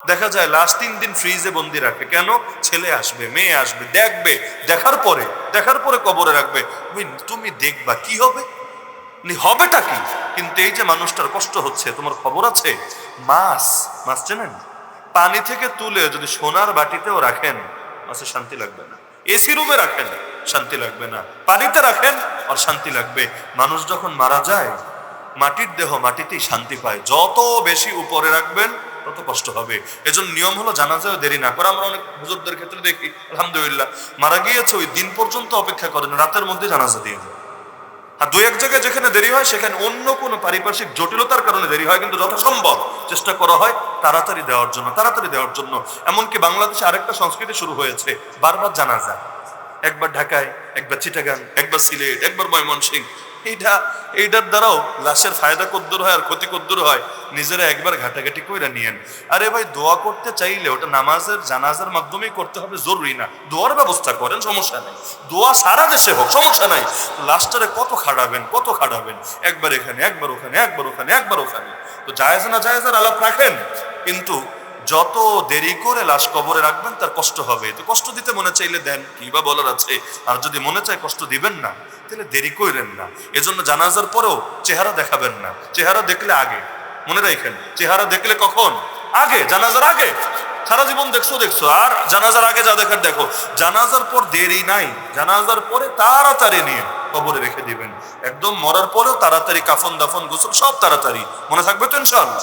দেখা যায় লাস্ট 3 দিন ফ্রিজে বন্দি রাখে, কেন? ছেলে আসবে, মেয়ে আসবে, দেখবে, দেখার পরে কবরে রাখবে। তুমি দেখবা কি হবে, হবেটা কি? কিন্তু এই যে মানুষটার কষ্ট হচ্ছে, তোমার খবর আছে? মাছ, মাছ চেনেন? পানি থেকে তুলে যদি সোনার বাটিতেও রাখেন, মাছের শান্তি লাগবে না। এসি রুমে রাখেন, শান্তি লাগবে না। পানিতে রাখেন, আর শান্তি লাগবে। মানুষ যখন মারা যায়, মাটির দেহ মাটিতেই শান্তি পায়। যত বেশি উপরে রাখবেন তত কষ্ট হবে। এজন্য নিয়ম হলো জানাজাও দেরি না করা। আমরা অনেক হুজুরদের ক্ষেত্রে দেখি, আলহামদুলিল্লাহ, মারা গিয়েছে ওই দিন পর্যন্ত অপেক্ষা করেন, রাতের মধ্যে জানাজা দিয়ে যায়। আর দুই এক জায়গায় যেখানে দেরি হয় সেখানে অন্য কোনো পারিপার্শ্বিক জটিলতার কারণে দেরি হয়, কিন্তু যথাসম্ভব চেষ্টা করা হয় তাড়াতাড়ি দেওয়ার জন্য। এমনকি বাংলাদেশে আরেকটা সংস্কৃতি শুরু হয়েছে, বারবার জানাজা। একবার ঢাকায়, একবার চিটাগাং, একবার সিলেট, একবার ময়মনসিংহ। এইটার দ্বারাও লাশের ফায়দা কদ্দুর হয় আর ক্ষতি কদ্দুর হয়, নিজেরা একবার ঘাটাঘাটি কইরা নিয়েন। আরে ভাই, দোয়া করতে চাইলে ওটা নামাজের জানাজার মাধ্যমেই করতে হবে, জরুরি না। দোয়ার ব্যবস্থা করেন, সমস্যা নাই। দোয়া সারা দেশে হোক, সমস্যা নাই। লাস্টারে কত খাড়াবেন, একবার এখানে, একবার ওখানে, একবার ওখানে। তো জায়েজ না জায়েজের আলাপ রাখেন, কিন্তু যত দেরি করে লাশ কবরে রাখবেন তার কষ্ট হবে। তো কষ্ট দিতে মনে চাইলে দেন, কি বা বলার আছে। আর যদি মনে চায় কষ্ট দিবেন না, তাহলে দেরি করেন না। এজন্য জানাজার পরেও চেহারা দেখাবেন না। চেহারা দেখলে আগে, মনে রাখেন, চেহারা দেখলে কখন? আগে, জানাজার আগে। সারা জীবন দেখছো, আর জানাজার আগে যা দেখার দেখো। জানাজার পর দেরি নাই, জানাজার পরে তাড়াতাড়ি নিয়ে কবরে রেখে দিবেন। একদম মরার পরেও তাড়াতাড়ি কাফন দাফন গোসল সব তাড়াতাড়ি। মনে থাকবে তো ইনশাআল্লাহ?